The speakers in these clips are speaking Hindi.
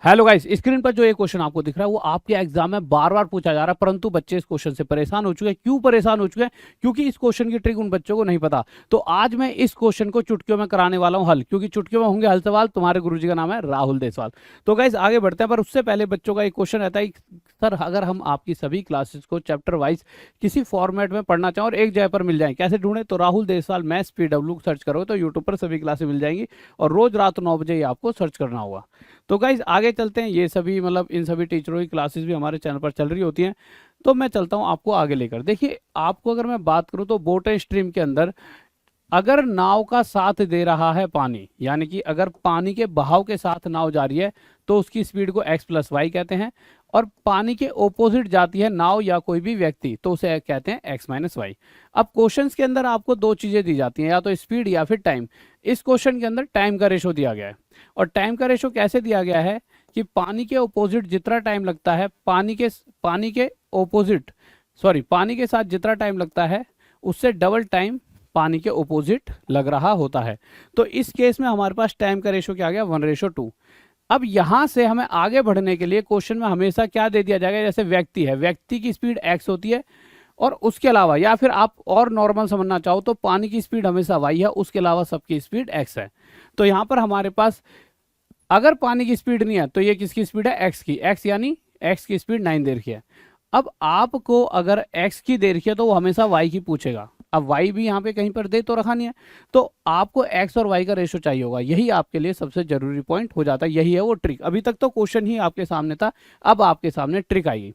हेलो गाइस, स्क्रीन पर जो ये क्वेश्चन आपको दिख रहा है वो आपके एग्जाम में बार बार पूछा जा रहा है, परंतु बच्चे इस क्वेश्चन से परेशान हो चुके हैं। क्यों परेशान हो चुके हैं? क्योंकि इस क्वेश्चन की ट्रिक उन बच्चों को नहीं पता। तो आज मैं इस क्वेश्चन को चुटकियों में कराने वाला हूं हल, क्योंकि चुटकियों में होंगे हल सवाल। तुम्हारे गुरुजी का नाम है राहुल देसवाल। तो गाइस आगे बढ़ते हैं, पर उससे पहले बच्चों का एक क्वेश्चन रहता है, सर अगर हम आपकी सभी क्लासेस को चैप्टर वाइज किसी फॉर्मेट में पढ़ना चाहें और एक जगह पर मिल जाए, कैसे ढूंढे? तो Rahul Deswal maths PW search करोगे तो यूट्यूब पर सभी क्लासेस मिल जाएंगी और रोज रात 9 बजे ही आपको सर्च करना होगा। तो गाइज आगे चलते हैं। ये सभी मतलब इन सभी टीचरों की क्लासेस भी हमारे चैनल पर चल रही होती हैं। तो मैं चलता हूं आपको आगे लेकर। देखिए, आपको अगर मैं बात करूं तो बोट एंड स्ट्रीम के अंदर अगर नाव का साथ दे रहा है पानी, यानी कि अगर पानी के बहाव के साथ नाव जा रही है तो उसकी स्पीड को x+y कहते हैं। और पानी के ओपोजिट जाती है नाव या कोई भी व्यक्ति तो उसे कहते हैं x-y। अब क्वेश्चंस के अंदर आपको दो चीजें दी जाती हैं, या तो स्पीड या फिर टाइम। इस क्वेश्चन के अंदर टाइम का रेशो दिया गया है। और टाइम का रेशो कैसे दिया गया है कि पानी के ओपोजिट जितना टाइम लगता है, पानी के ओपोजिट पानी के साथ जितना टाइम लगता है उससे डबल टाइम पानी के ओपोजिट लग रहा होता है। तो इस केस में हमारे पास टाइम का रेशो क्या आ गया? 1:2। अब यहां से हमें आगे बढ़ने के लिए क्वेश्चन में हमेशा क्या दे दिया जाएगा? जैसे व्यक्ति है, व्यक्ति की स्पीड x होती है, और उसके अलावा या फिर आप और नॉर्मल समझना चाहो तो पानी की स्पीड हमेशा y है, उसके अलावा सबकी स्पीड x है। तो यहां पर हमारे पास अगर पानी की स्पीड नहीं है तो ये किसकी स्पीड है? x की। x यानी x की स्पीड 9 दे रखी है। अब आपको अगर x की दे रखी है तो वो हमेशा y की पूछेगा। अब y भी यहाँ पे कहीं पर दे तो रखा नहीं है, तो आपको x और y का रेशो चाहिए होगा। यही आपके लिए सबसे जरूरी पॉइंट हो जाता है। यही है वो ट्रिक। अभी तक तो क्वेश्चन ही आपके सामने था, अब आपके सामने ट्रिक आएगी।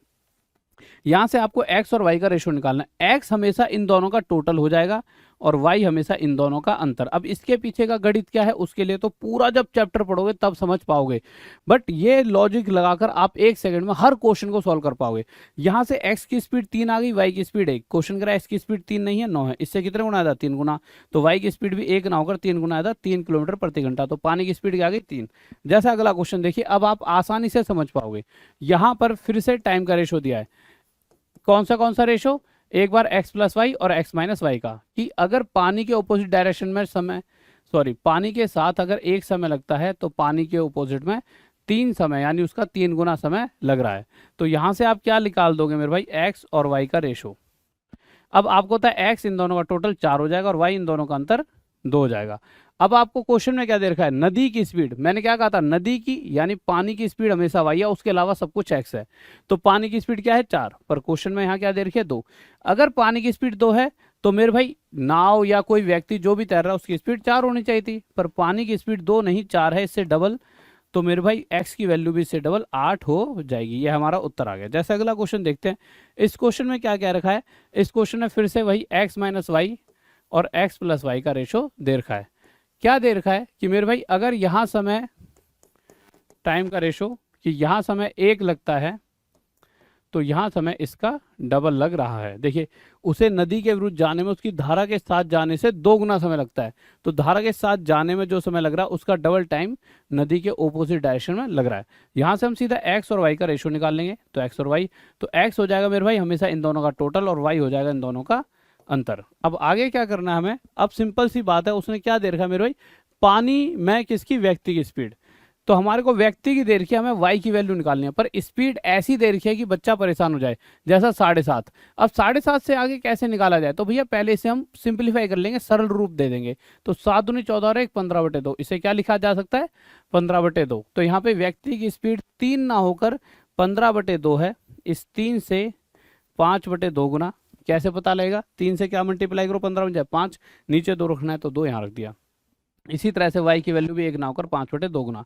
यहां से आपको x और y का रेशो निकालना है। x हमेशा इन दोनों का टोटल हो जाएगा और y हमेशा इन दोनों का अंतर। अब इसके पीछे का गणित क्या है उसके लिए तो पूरा जब चैप्टर पढ़ोगे तब समझ पाओगे, बट ये लॉजिक लगाकर आप एक सेकंड में हर क्वेश्चन को सॉल्व कर पाओगे। यहां से x की स्पीड 3 आ गई, y की स्पीड 1। क्वेश्चन करा x की स्पीड 3 नहीं है, 9 है। इससे कितने गुना आया? 3 गुना। तो y की स्पीड भी 1 ना होकर 3 गुना आया, 3 किलोमीटर प्रति घंटा। तो पानी की स्पीड क्या आ गई? 3। जैसा अगला क्वेश्चन देखिए, अब आप आसानी से समझ पाओगे। यहां पर फिर से टाइम का रेशो दिया है। कौन सा रेशो? एक बार x+y और x-y का, कि अगर पानी के ऑपोजिट डायरेक्शन में पानी के साथ अगर एक समय लगता है तो पानी के ऑपोजिट में 3 समय, यानी उसका 3 गुना समय लग रहा है। तो यहां से आप क्या निकाल दोगे मेरे भाई? x और y का रेशो। अब आपको होता है x इन दोनों का टोटल 4 हो जाएगा और y इन दोनों का अंतर 2 हो जाएगा। अब आपको क्वेश्चन में क्या दे रखा है? नदी की स्पीड। मैंने क्या कहा था? नदी की यानी पानी की स्पीड हमेशा y है, उसके अलावा सब कुछ x है। तो पानी की स्पीड क्या है? 4। पर क्वेश्चन में यहाँ क्या दे रखी है? 2। अगर पानी की स्पीड 2 है तो मेरे भाई नाव या कोई व्यक्ति जो भी तैर रहा है उसकी स्पीड 4 होनी चाहिए थी, पर पानी की स्पीड 2 नहीं 4 है, इससे डबल। तो मेरे भाई x की वैल्यू भी इससे डबल 8 हो जाएगी। ये हमारा उत्तर आ गया। जैसे अगला क्वेश्चन देखते हैं। इस क्वेश्चन में क्या क्या रखा है? इस क्वेश्चन में फिर से वही x-y और x+y का रेशो दे रखा है। क्या दे रखा है कि मेरे भाई अगर यहां समय टाइम का रेशो कि यहां समय 1 लगता है तो यहां समय इसका डबल लग रहा है। देखिए, उसे नदी के विरुद्ध जाने में उसकी धारा के साथ जाने से 2 गुना समय लगता है, तो धारा के साथ जाने में जो समय लग रहा है उसका डबल टाइम नदी के ऑपोजिट डायरेक्शन में लग रहा है। यहां से हम सीधा x और y का रेशो निकाल लेंगे। तो x और y, तो x हो जाएगा मेरे भाई हमेशा इन दोनों का टोटल और y हो जाएगा इन दोनों का अंतर। अब आगे क्या करना है हमें? अब सिंपल सी बात है, उसने क्या दे रखा है मेरे भाई? पानी में किसकी? व्यक्ति की स्पीड। तो हमारे को व्यक्ति की दे रखी है, हमें y की वैल्यू निकालनी है, पर स्पीड ऐसी दे रखी है कि बच्चा परेशान हो जाए, जैसा 7.5। अब 7.5 से आगे कैसे निकाला जाए? तो भैया पहले इसे हम सिंप्लीफाई कर लेंगे, सरल रूप दे देंगे। तो 7 दूनी 14 और 1 15/2। इसे क्या लिखा जा सकता है? 15/2। तो यहाँ पे व्यक्ति की स्पीड 3 ना होकर 15/2 है। इस 3 से 5/2 गुना कैसे पता लगेगा? 3 से क्या मल्टीप्लाई करो? 15 बन जाए 5, नीचे 2 रखना है तो 2 यहाँ रख दिया। इसी तरह से y की वैल्यू भी 1 ना होकर 5/2 गुना,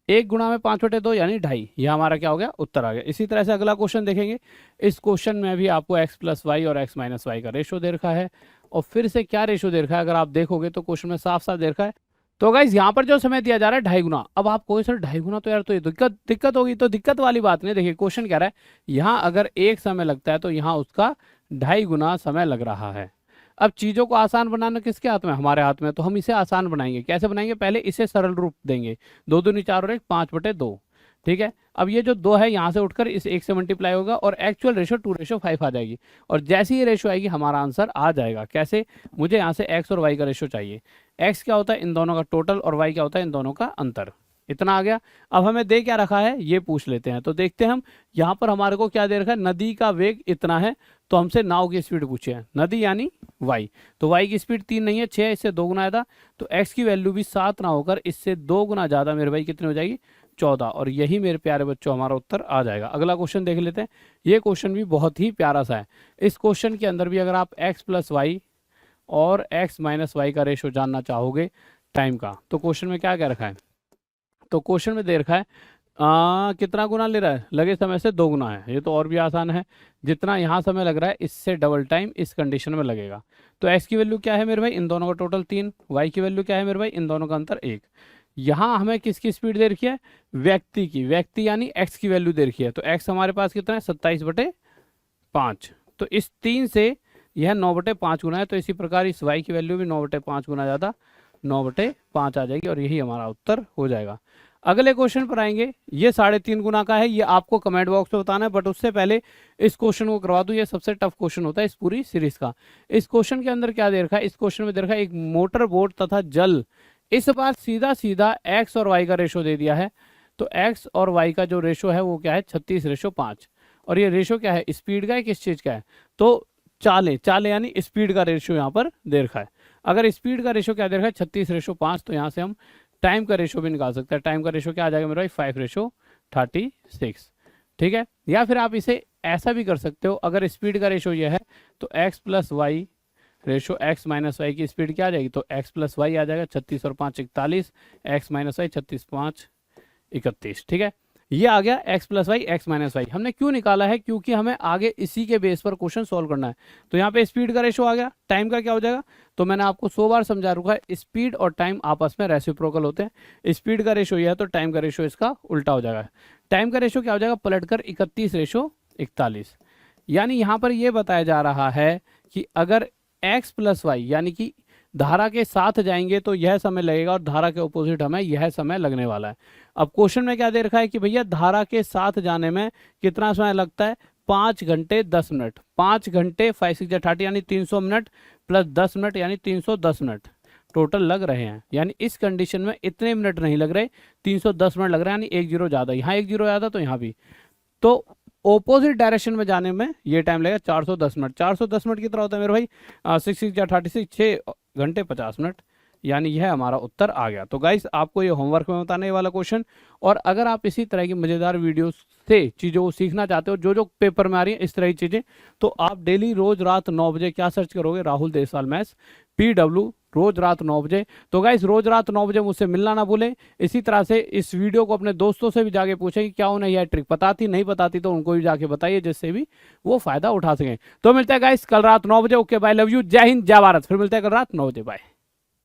1 गुना में 5/2 यानी 2.5। यह हमारा क्या हो गया? उत्तर आ गया। इसी तरह से अगला क्वेश्चन देखेंगे। इस क्वेश्चन में भी आपको x+y और x-y का रेशो दे रखा है, और फिर से क्या रेशो दे रखा है? अगर आप देखोगे तो क्वेश्चन में साफ साफ दे रखा है। तो गाइज यहाँ पर जो समय दिया जा रहा है 2.5 गुना। अब आप कहोगे सर 2.5 गुना तो यार तो ये दिक्कत होगी। तो दिक्कत वाली बात नहीं। देखिए क्वेश्चन कह रहा है यहाँ अगर 1 समय लगता है तो यहाँ उसका 2.5 गुना समय लग रहा है। अब चीजों को आसान बनाना किसके हाथ में? हमारे हाथ में। तो हम इसे आसान बनाएंगे। कैसे बनाएंगे? पहले इसे सरल रूप देंगे। 2 दूनी 4 और 1 5/2। ठीक है। अब ये जो 2 है यहाँ से उठकर इस 1 से मल्टीप्लाई होगा और एक्चुअल रेशो 2:5 आ जाएगी, और जैसी ये रेशो आएगी हमारा आंसर आ जाएगा। कैसे? मुझे यहाँ से x और y का रेशो चाहिए। x क्या होता है? इन दोनों का टोटल, और y क्या होता है? इन दोनों का अंतर। इतना आ गया। अब हमें दे क्या रखा है ये पूछ लेते हैं। तो देखते हैं हम, यहाँ पर हमारे को क्या दे रखा है, नदी का वेग इतना है, तो हमसे नाव की स्पीड पूछे है, नदी यानी y। तो y की स्पीड 3 नहीं है 6 है, इससे 2 गुना था, तो x की वैल्यू भी 7 ना होकर इससे 2 गुना ज़्यादा मेरे भाई कितनी हो जाएगी, 14। और यही मेरे प्यारे बच्चों हमारा उत्तर आ जाएगा। अगला क्वेश्चन देख लेते हैं। ये क्वेश्चन भी बहुत ही प्यारा सा है। इस क्वेश्चन के अंदर भी अगर आप x प्लस वाई और x माइनस वाई का रेशो जानना चाहोगे टाइम का, तो क्वेश्चन में क्या क्या रखा है, तो क्वेश्चन में दे रखा है कितना गुना ले रहा है, लगे समय से 2 गुना है। ये तो और भी आसान है, जितना यहाँ समय लग रहा है इससे डबल टाइम इस कंडीशन में लगेगा। तो x की वैल्यू क्या है मेरे भाई, इन दोनों का टोटल 3, y की वैल्यू क्या है मेरे भाई, इन दोनों का अंतर 1। यहाँ हमें किसकी स्पीड दे रखी है, व्यक्ति की, व्यक्ति यानी x की वैल्यू दे रखी है। तो x हमारे पास कितना है 27/5। तो इस 3 से यह 9/5 गुना है, तो इसी प्रकार इस y की वैल्यू भी 9/5 गुना ज़्यादा 9/5 आ जाएगी, और यही हमारा उत्तर हो जाएगा। अगले क्वेश्चन पर आएंगे। ये 3.5 गुना का है, ये आपको कमेंट बॉक्स में बताना है, बट उससे पहले इस क्वेश्चन को करवा दूं। ये सबसे टफ क्वेश्चन होता है इस पूरी सीरीज का। इस क्वेश्चन के अंदर क्या दे रखा है, इस क्वेश्चन में दे रखा है एक मोटर बोट तथा जल। इस बार सीधा सीधा x और y का रेशो दे दिया है। तो x और y का जो रेशो है वो क्या है 36/5। और ये रेशो क्या है, स्पीड का है, किस चीज का है, तो चाले यानी स्पीड का रेशो यहाँ पर दे रखा है। अगर स्पीड का रेशो क्या दे रखा है 36/5, तो यहाँ से हम टाइम का रेशो भी निकाल सकते हैं। टाइम का रेशो क्या आ जाएगा मेरा भाई 5/36। ठीक है, या फिर आप इसे ऐसा भी कर सकते हो, अगर स्पीड का रेशो ये है तो x plus y ratio x minus y की स्पीड क्या आ जाएगी, तो x प्लस वाई आ जाएगा 36 और 5 41, x माइनस वाई 36 5 31। ठीक है, ये आ गया x plus y x minus y. हमने क्यों निकाला है, क्योंकि हमें आगे इसी के बेस पर क्वेश्चन सॉल्व करना है। तो यहाँ पे स्पीड का रेशो आ गया, टाइम का क्या हो जाएगा, तो मैंने आपको 100 बार समझा रखा है, स्पीड और टाइम आपस में रेसिप्रोकल होते हैं। स्पीड का रेशो यह है, तो टाइम का रेशो इसका उल्टा हो जाएगा। टाइम का रेशो क्या हो जाएगा, पलटकर 31/41। यानी यहाँ पर यह बताया जा रहा है कि अगर x प्लस वाई यानी कि धारा के साथ जाएंगे तो यह समय लगेगा, और धारा के ऑपोजिट हमें यह समय लगने वाला है। अब क्वेश्चन में क्या दे रखा है कि भैया धारा के साथ जाने में कितना समय लगता है, 5 घंटे 10 मिनट। 5 घंटे 5 6 30 यानी 300 मिनट प्लस 10 मिनट यानी 310 मिनट टोटल लग रहे हैं। यानी इस कंडीशन में इतने मिनट नहीं लग रहे, 310 मिनट लग रहे हैं, यानी 1 जीरो ज़्यादा, यहाँ 1 जीरो ज़्यादा तो यहाँ भी। तो ऑपोजिट डायरेक्शन में जाने में ये टाइम लगेगा 410 मिनट। 410 मिनट कितना होता है मेरे भाई 6 6 36 6 घंटे 50 मिनट। यानी यह हमारा उत्तर आ गया। तो गाइस आपको ये होमवर्क में बताने वाला क्वेश्चन, और अगर आप इसी तरह की मज़ेदार वीडियो से चीज़ों को सीखना चाहते हो, जो पेपर में आ रही है इस तरह की चीज़ें, तो आप डेली रोज रात 9 बजे क्या सर्च करोगे, राहुल देसवाल मैथ्स PW, रोज रात 9 बजे। तो गाइस रोज रात 9 बजे मुझसे मिलना ना भूलें। इसी तरह से इस वीडियो को अपने दोस्तों से भी जाके पूछें कि क्या उन्हें यह ट्रिक पताती नहीं पताती, तो उनको भी जाके बताइए, जिससे भी वो फायदा उठा सकें। तो मिलते हैं गाइस कल रात 9 बजे। ओके बाय, लव यू, जय हिंद जय भारत। फिर मिलते हैं कल रात 9 बजे, बाय।